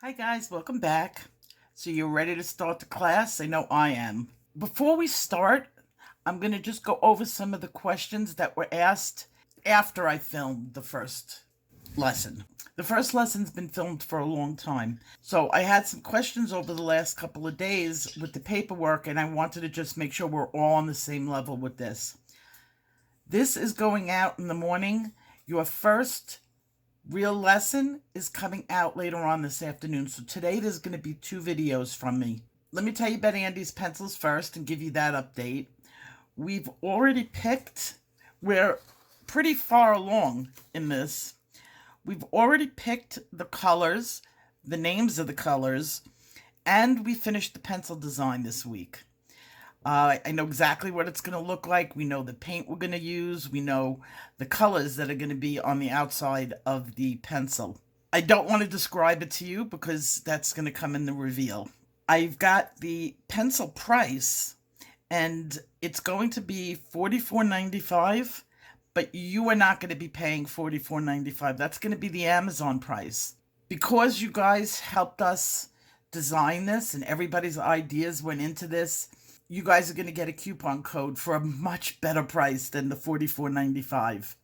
Hi guys, welcome back. So you're ready to start the class? I know I am. Before we start, I'm going to just go over some of the questions that were asked after I filmed the first lesson. The first lesson's been filmed for a long time. So I had some questions over the last couple of days with the paperwork, and I wanted to just make sure we're all on the same level with this. This is going out in the morning. Your first real lesson is coming out later on this afternoon. So today there's going to be 2 videos from me. Let me tell you about Andy's pencils first and give you that update. We've already picked, we're pretty far along in this. We've already picked the colors, the names of the colors, and we finished the pencil design this week. I know exactly what it's going to look like. We know the paint we're going to use. We know the colors that are going to be on the outside of the pencil. I don't want to describe it to you because that's going to come in the reveal. I've got the pencil price, and it's going to be $44.95, but you are not going to be paying $44.95. That's going to be the Amazon price. Because you guys helped us design this and everybody's ideas went into this, you guys are going to get a coupon code for a much better price than the $44.95.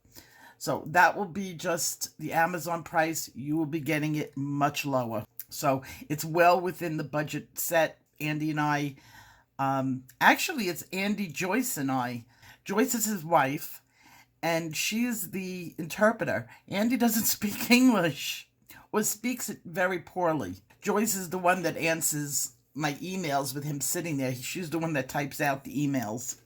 So that will be just the Amazon price. You will be getting it much lower. So it's well within the budget set. Andy and I, actually it's Andy, Joyce and I. Joyce is his wife, and she's the interpreter. Andy doesn't speak English, or speaks it very poorly. Joyce is the one that answers my emails with him sitting there. She's the one that types out the emails.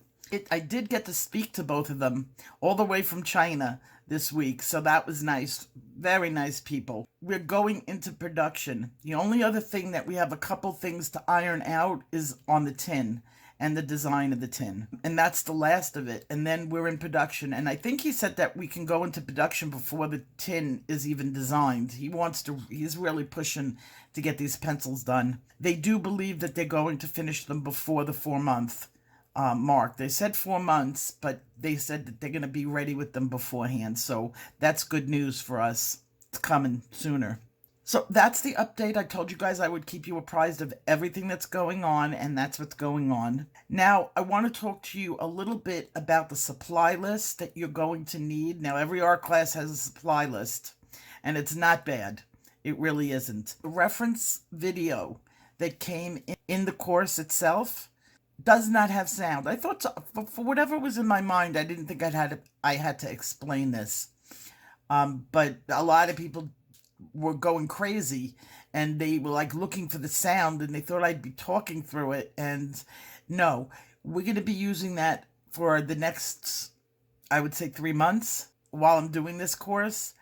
I did get to speak to both of them all the way from China this week, so that was nice. Very nice people. We're going into production. The only other thing that we have a couple things to iron out is on the tin and the design of the tin. And that's the last of it. And then we're in production. And I think he said that we can go into production before the tin is even designed. He's really pushing to get these pencils done. They do believe that they're going to finish them before the 4-month mark. They said 4 months, but they said that they're going to be ready with them beforehand. So that's good news for us. It's coming sooner. So that's the update. I told you guys I would keep you apprised of everything that's going on, and that's what's going on. Now, I want to talk to you a little bit about the supply list that you're going to need. Now, every art class has a supply list, and it's not bad. It really isn't. The reference video that came in the course itself does not have sound. I thought, for whatever was in my mind, I didn't think I had to explain this. But a lot of people were going crazy, and they were like looking for the sound, and they thought I'd be talking through it. And no, we're going to be using that for the next, I would say, 3 months while I'm doing this course.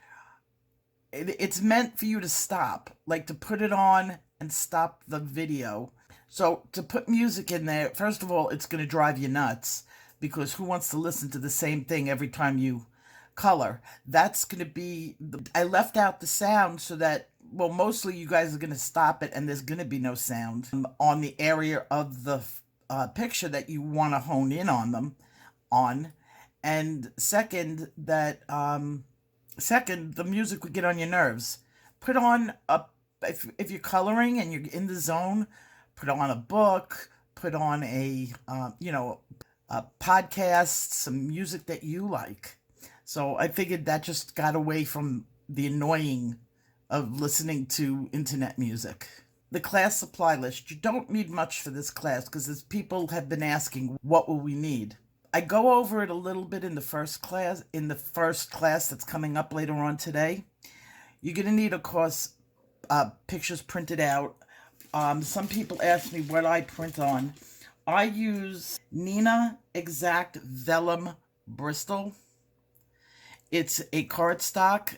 It's meant for you to stop, like to put it on and stop the video. So to put music in there, first of all, it's going to drive you nuts, because who wants to listen to the same thing every time you color? That's going to be, I left out the sound so that, well, mostly you guys are going to stop it and there's going to be no sound on the area of the picture that you want to hone in on them on. And second, the music would get on your nerves. Put on if you're coloring and you're in the zone, put on a book, put on a podcast, some music that you like. So I figured that just got away from the annoying of listening to internet music. The class supply list. You don't need much for this class because as people have been asking, what will we need? I go over it a little bit in the first class that's coming up later on today. You're going to need, of course, pictures printed out. Some people ask me what I print on. I use Neenah Exact Vellum Bristol. It's a cardstock,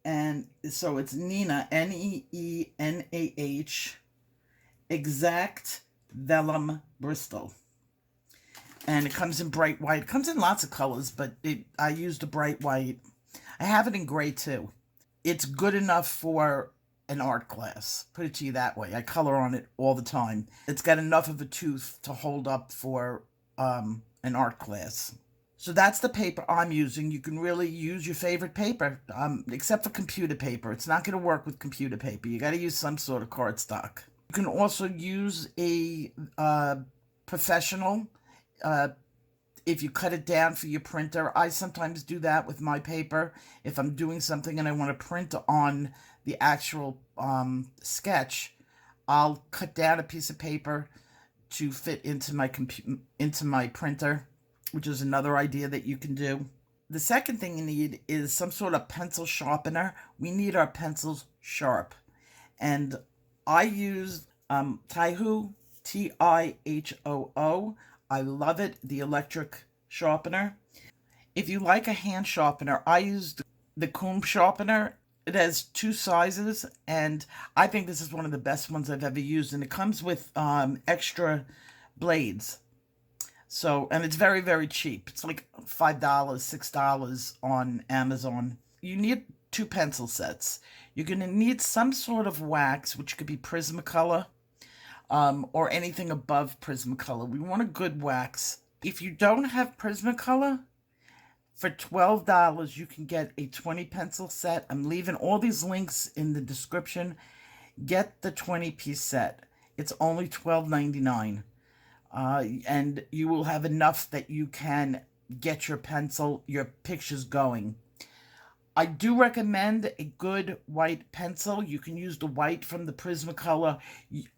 and so it's Neenah, Neenah, Exact Vellum Bristol. And it comes in bright white. It comes in lots of colors, but I used a bright white. I have it in gray too. It's good enough for an art class. Put it to you that way. I color on it all the time. It's got enough of a tooth to hold up for an art class. So that's the paper I'm using. You can really use your favorite paper, except for computer paper. It's not going to work with computer paper. You got to use some sort of cardstock. You can also use a professional if you cut it down for your printer. I sometimes do that with my paper. If I'm doing something and I want to print on the actual sketch, I'll cut down a piece of paper to fit into my printer, which is another idea that you can do. The second thing you need is some sort of pencil sharpener. We need our pencils sharp. And I use Tihoo, Tihoo. I love it, the electric sharpener. If you like a hand sharpener, I used the comb sharpener. It has 2 sizes, and I think this is one of the best ones I've ever used. And it comes with extra blades. So, and it's very, very cheap. It's like $5, $6 on Amazon. You need 2 pencil sets. You're going to need some sort of wax, which could be Prismacolor, or anything above Prismacolor. We want a good wax. If you don't have Prismacolor, for $12, you can get a 20 pencil set. I'm leaving all these links in the description. Get the 20-piece set. It's only $12.99. And you will have enough that you can get your pictures going. I do recommend a good white pencil. You can use the white from the Prismacolor.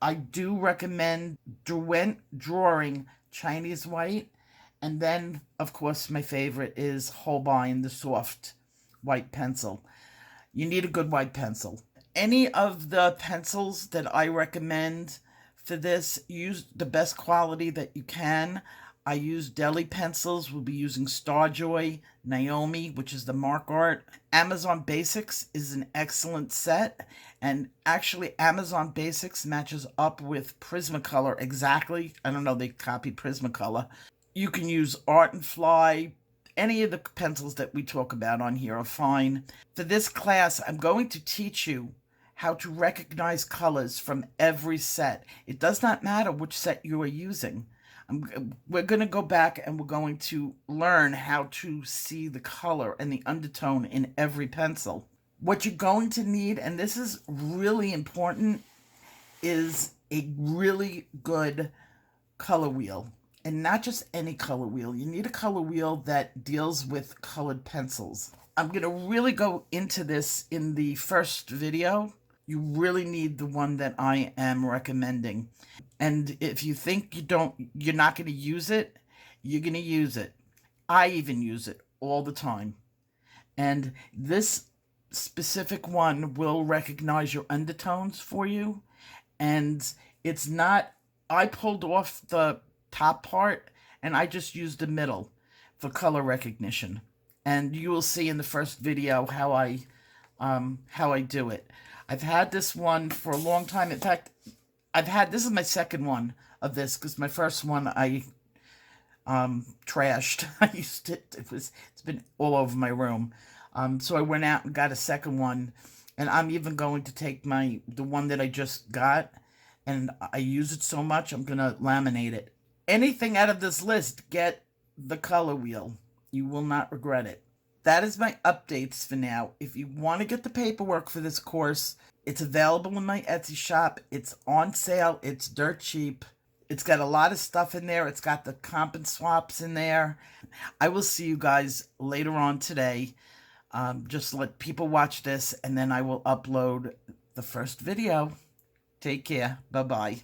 I do recommend drawing Chinese white. And then, of course, my favorite is Holbein, the soft white pencil. You need a good white pencil. Any of the pencils that I recommend for this, use the best quality that you can. I use Deli Pencils. We'll be using Starjoy, Naomi, which is the mark art. Amazon Basics is an excellent set. And actually, Amazon Basics matches up with Prismacolor exactly. I don't know, they copied Prismacolor. You can use Art and Fly. Any of the pencils that we talk about on here are fine. For this class, I'm going to teach you how to recognize colors from every set. It does not matter which set you are using. We're going to go back and we're going to learn how to see the color and the undertone in every pencil. What you're going to need, and this is really important, is a really good color wheel. And not just any color wheel. You need a color wheel that deals with colored pencils. I'm going to really go into this in the first video. You really need the one that I am recommending. And if you think you're not going to use it, you're going to use it. I even use it all the time. And this specific one will recognize your undertones for you. And it's not, I pulled off the top part and I just used the middle for color recognition. And you will see in the first video how I do it. I've had this one for a long time. In fact, this is my second one of this, because my first one I trashed. I used it. It's been all over my room. So I went out and got a second one, and I'm even going to take the one that I just got, and I use it so much I'm gonna laminate it. Anything out of this list, get the color wheel. You will not regret it. That is my updates for now. If you want to get the paperwork for this course, it's available in my Etsy shop. It's on sale. It's dirt cheap. It's got a lot of stuff in there. It's got the comp and swaps in there. I will see you guys later on today. Just let people watch this, and then I will upload the first video. Take care. Bye-bye.